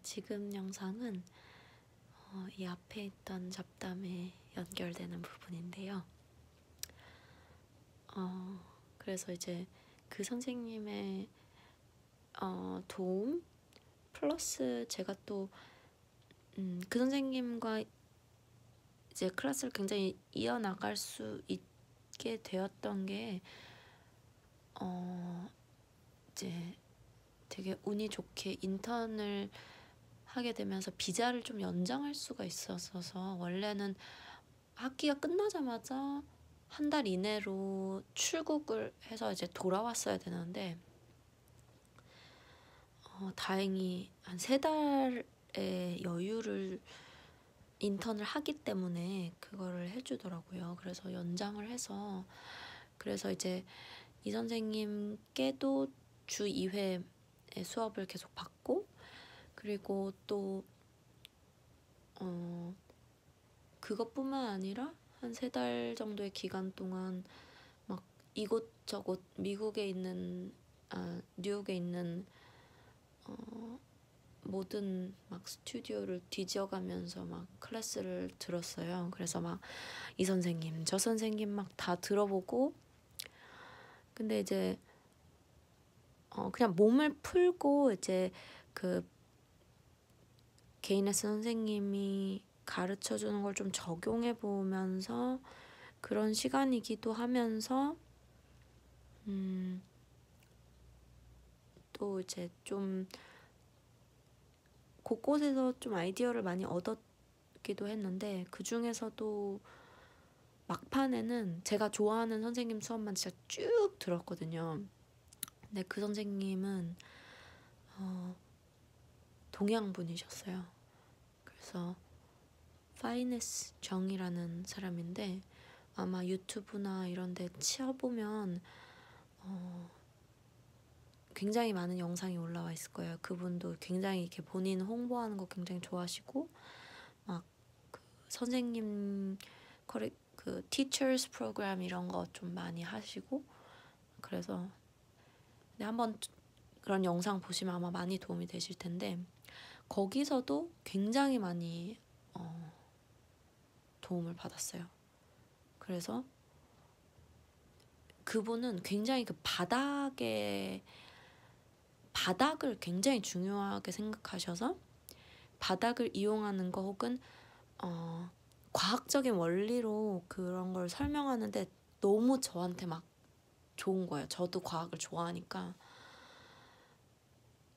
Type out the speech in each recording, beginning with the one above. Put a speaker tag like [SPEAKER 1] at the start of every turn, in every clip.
[SPEAKER 1] 지금 영상은 이 앞에 있던 잡담에 연결되는 부분인데요. 그래서 이제 그 선생님의 도움 플러스 제가 또 그 선생님과 이제 클래스를 굉장히 이어나갈 수 있게 되었던 게 이제 되게 운이 좋게 인턴을 하게 되면서 비자를 좀 연장할 수가 있었어서, 원래는 학기가 끝나자마자 한 달 이내로 출국을 해서 이제 돌아왔어야 되는데 다행히 한 3달의 여유를 인턴을 하기 때문에 그거를 해주더라고요. 그래서 연장을 해서, 그래서 이제 이 선생님께도 주 2회 수업을 계속 받고, 그리고 또 그것뿐만 아니라 한 3달 정도의 기간 동안 막 이곳저곳 미국에 있는 뉴욕에 있는 모든 막 스튜디오를 뒤져가면서 막 클래스를 들었어요. 그래서 막 이 선생님 저 선생님 막 다 들어보고, 근데 이제 그냥 몸을 풀고 이제 그 개인 레슨 선생님이 가르쳐 주는 걸 좀 적용해 보면서 그런 시간이기도 하면서 또 이제 좀 곳곳에서 좀 아이디어를 많이 얻었기도 했는데, 그 중에서도 막판에는 제가 좋아하는 선생님 수업만 진짜 쭉 들었거든요. 근데 그 선생님은 동양 분이셨어요. 그래서 파이네스 정이라는 사람인데, 아마 유튜브나 이런 데 치어보면 굉장히 많은 영상이 올라와 있을 거예요. 그분도 굉장히 이렇게 본인 홍보하는 거 굉장히 좋아하시고, 막 그 선생님 그 teachers program 이런 거 좀 많이 하시고, 그래서 근데 한번 그런 영상 보시면 아마 많이 도움이 되실 텐데, 거기서도 굉장히 많이 도움을 받았어요. 그래서 그분은 굉장히 그 바닥을 굉장히 중요하게 생각하셔서, 바닥을 이용하는 거 혹은 과학적인 원리로 그런 걸 설명하는데 너무 저한테 막 좋은 거예요. 저도 과학을 좋아하니까.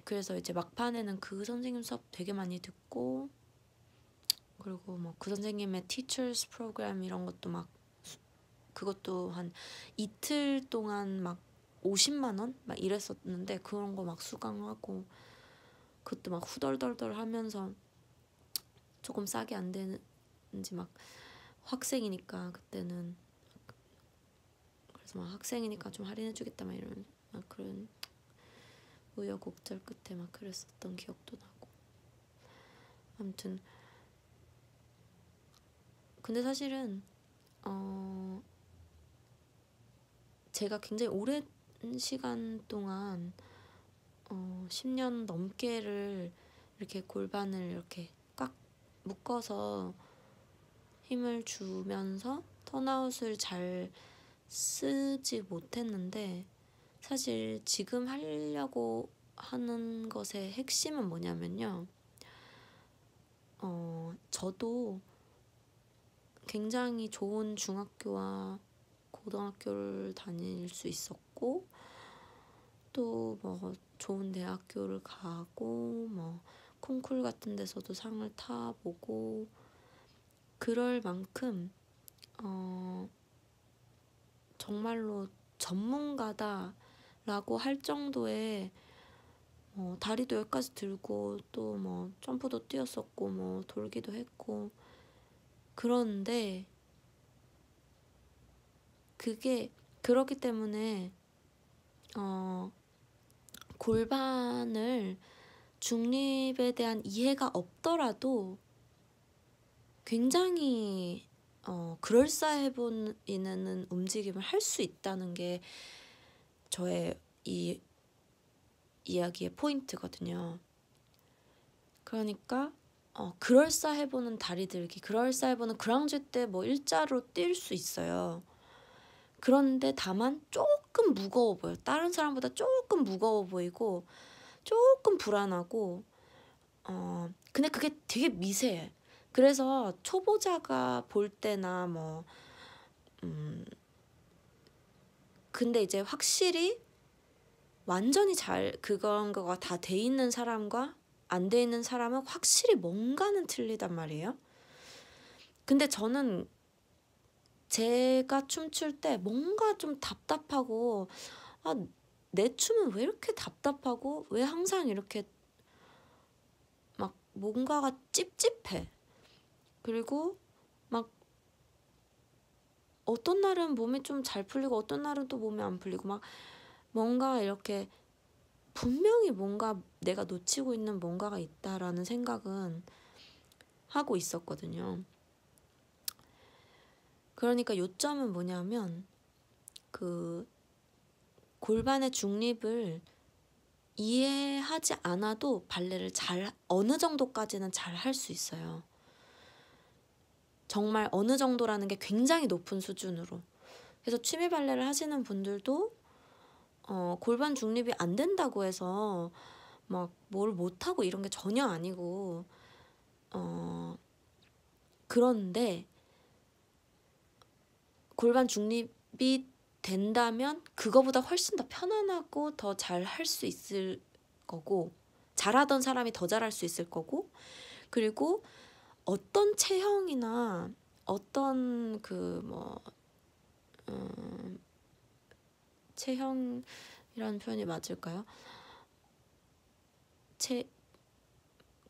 [SPEAKER 1] 그래서 이제 막판에는 그 선생님 수업 되게 많이 듣고, 그리고 뭐 그 선생님의 teachers program 이런 것도 막 그것도 한 이틀 동안 막 50만 원 막 이랬었는데, 그런 거 막 수강하고 그것도 막 후덜덜덜 하면서 조금 싸게 안 되는지 막 학생이니까 그때는, 그래서 막 학생이니까 좀 할인해주겠다 막 이런 막 그런 우여곡절 끝에 막 그랬었던 기억도 나고. 아무튼 근데 사실은 제가 굉장히 오랜 시간 동안 10년 넘게를 이렇게 골반을 이렇게 꽉 묶어서 힘을 주면서 턴아웃을 잘 쓰지 못했는데, 사실 지금 하려고 하는 것의 핵심은 뭐냐면요, 저도 굉장히 좋은 중학교와 고등학교를 다닐 수 있었고, 또 뭐 좋은 대학교를 가고 뭐 콩쿨 같은 데서도 상을 타보고, 그럴 만큼 정말로 전문가다라고 할 정도의 다리도 여기까지 들고 또 뭐 점프도 뛰었었고 뭐 돌기도 했고, 그런데 그게 그렇기 때문에 골반을 중립에 대한 이해가 없더라도 굉장히 그럴싸해 보이는 움직임을 할 수 있다는 게 저의 이 이야기의 포인트거든요. 그러니까 그럴싸해 보는 다리 들기, 그럴싸해 보는 그랑쥐 때 뭐 일자로 뛸 수 있어요. 그런데 다만 조금 무거워 보여. 다른 사람보다 조금 무거워 보이고 조금 불안하고 근데 그게 되게 미세해. 그래서 초보자가 볼 때나 뭐 근데 이제 확실히 완전히 잘 그런 거가 다 돼 있는 사람과 안 돼 있는 사람은 확실히 뭔가는 틀리단 말이에요. 근데 저는 제가 춤출 때 뭔가 좀 답답하고 내 춤은 왜 이렇게 답답하고 왜 항상 이렇게 막 뭔가가 찝찝해. 그리고 막 어떤 날은 몸이 좀 잘 풀리고 어떤 날은 또 몸이 안 풀리고 막 뭔가 이렇게 분명히 뭔가 내가 놓치고 있는 뭔가가 있다라는 생각은 하고 있었거든요. 그러니까 요점은 뭐냐면 그 골반의 중립을 이해하지 않아도 발레를 어느 정도까지는 잘 할 수 있어요. 정말 어느 정도라는 게 굉장히 높은 수준으로. 그래서 취미 발레를 하시는 분들도 골반 중립이 안 된다고 해서 막 뭘 못하고 이런 게 전혀 아니고 그런데 골반 중립이 된다면 그거보다 훨씬 더 편안하고 더 잘 할 수 있을 거고 잘하던 사람이 더 잘할 수 있을 거고 그리고 어떤 체형이나 어떤 체형이라는 표현이 맞을까요?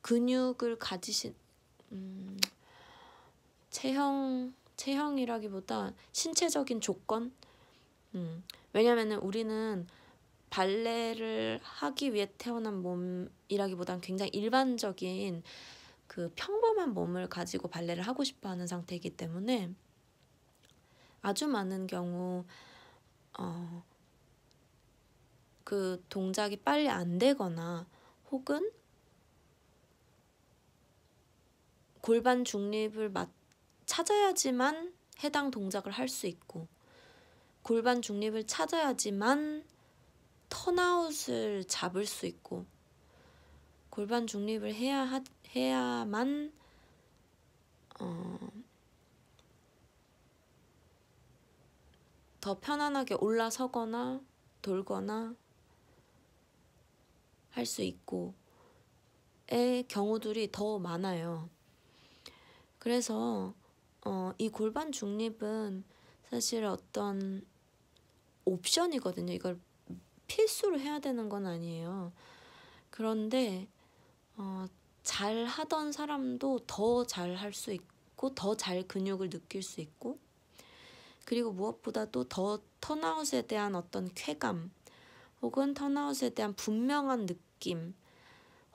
[SPEAKER 1] 근육을 가지신 체형이라기보다 신체적인 조건? 왜냐면은 우리는 발레를 하기 위해 태어난 몸이라기보단 굉장히 일반적인 그 평범한 몸을 가지고 발레를 하고 싶어 하는 상태이기 때문에 아주 많은 경우 그 동작이 빨리 안 되거나 혹은 골반 중립을 찾아야지만 해당 동작을 할 수 있고 골반 중립을 찾아야지만 턴아웃을 잡을 수 있고 골반 중립을 해야만 더 편안하게 올라서거나 돌거나 할 수 있고 의 경우들이 더 많아요. 그래서 이 골반 중립은 사실 어떤 옵션이거든요. 이걸 필수로 해야 되는 건 아니에요. 그런데 잘 하던 사람도 더 잘 할 수 있고 더 잘 근육을 느낄 수 있고 그리고 무엇보다도 더 턴아웃에 대한 어떤 쾌감 혹은 턴아웃에 대한 분명한 느낌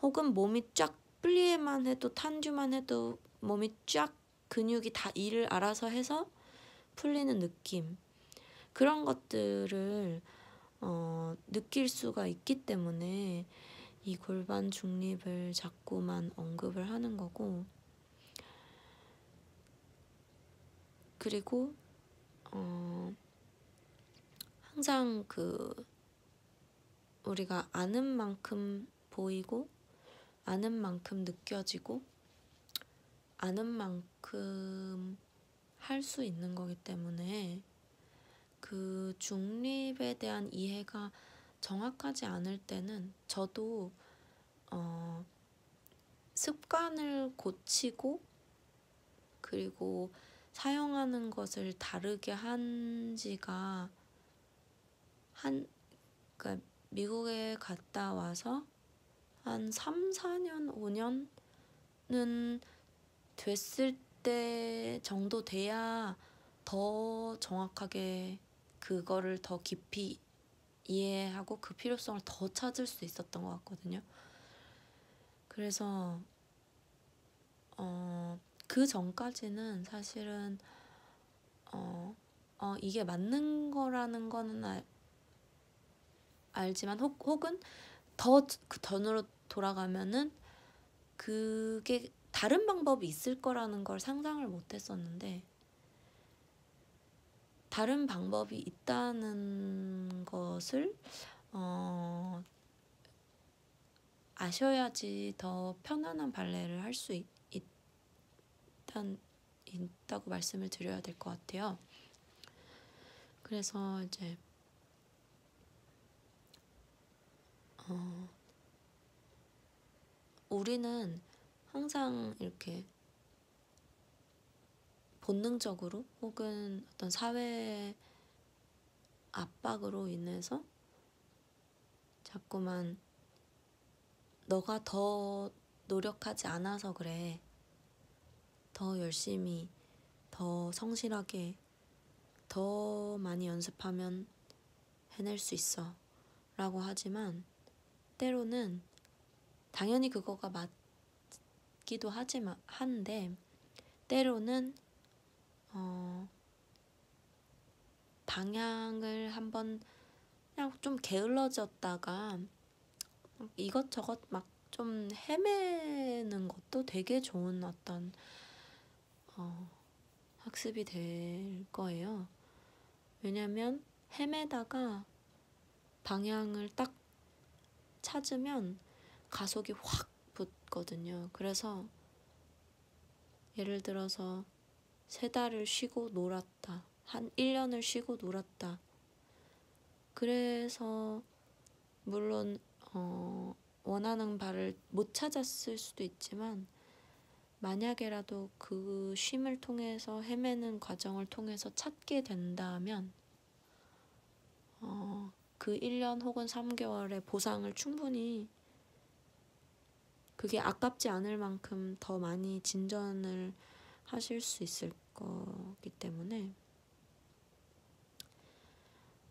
[SPEAKER 1] 혹은 몸이 쫙 플리에만 해도 탄듀만 해도 몸이 쫙 근육이 다 일을 알아서 해서 풀리는 느낌 그런 것들을 느낄 수가 있기 때문에 이 골반 중립을 자꾸만 언급을 하는 거고 그리고 항상 우리가 아는 만큼 보이고 아는 만큼 느껴지고 아는 만큼 할 수 있는 거기 때문에 그 중립에 대한 이해가 정확하지 않을 때는 저도 습관을 고치고 그리고 사용하는 것을 다르게 한 지가 그러니까 미국에 갔다 와서 한 3, 4년, 5년은 됐을 때 정도 돼야 더 정확하게 그거를 더 깊이 이해하고 그 필요성을 더 찾을 수 있었던 것 같거든요. 그래서 그 전까지는 사실은 이게 맞는 거라는 거는 알지만 혹은 더 그 전으로 돌아가면은 그게 다른 방법이 있을 거라는 걸 상상을 못 했었는데 다른 방법이 있다는 것을 아셔야지 더 편안한 발레를 할 수 있다고 말씀을 드려야 될 것 같아요. 그래서 이제 우리는 항상 이렇게 본능적으로 혹은 어떤 사회 압박으로 인해서 자꾸만 너가 더 노력하지 않아서 그래. 더 열심히, 더 성실하게, 더 많이 연습하면 해낼 수 있어. 라고 하지만 때로는 당연히 그거가 맞기도 한데 때로는 방향을 한번 그냥 좀 게을러졌다가 이것저것 막 좀 헤매는 것도 되게 좋은 어떤 학습이 될 거예요. 왜냐면 헤매다가 방향을 딱 찾으면 가속이 확 붙거든요. 그래서 예를 들어서 3달을 쉬고 놀았다. 한 1년을 쉬고 놀았다. 그래서 물론 원하는 바를 못 찾았을 수도 있지만 만약에라도 그 쉼을 통해서 헤매는 과정을 통해서 찾게 된다면 그 1년 혹은 3개월의 보상을 충분히 그게 아깝지 않을 만큼 더 많이 진전을 하실 수 있을 거기 때문에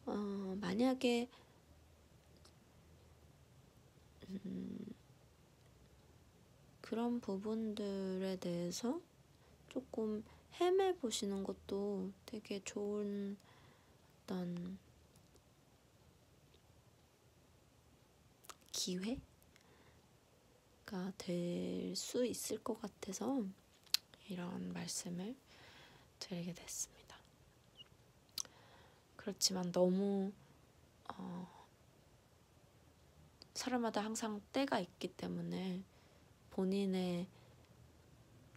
[SPEAKER 1] 만약에 그런 부분들에 대해서 조금 헤매보시는 것도 되게 좋은 어떤 기회가 될 수 있을 것 같아서 이런 말씀을 드리게 됐습니다. 그렇지만 너무 사람마다 항상 때가 있기 때문에 본인의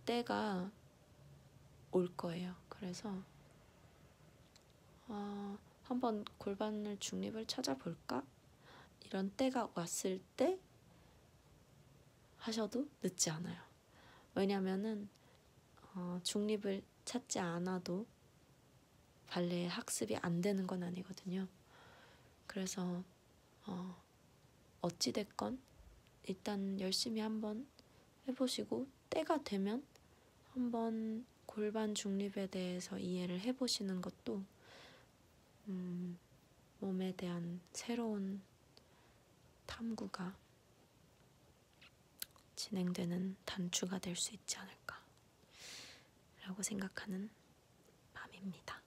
[SPEAKER 1] 때가 올 거예요. 그래서 한번 골반 중립을 찾아볼까? 이런 때가 왔을 때 하셔도 늦지 않아요. 왜냐면은 중립을 찾지 않아도 발레 학습이 안 되는 건 아니거든요. 그래서 어찌됐건 일단 열심히 한번 해보시고 때가 되면 한번 골반 중립에 대해서 이해를 해보시는 것도 몸에 대한 새로운 탐구가 진행되는 단추가 될 수 있지 않을까 라고 생각하는 밤입니다.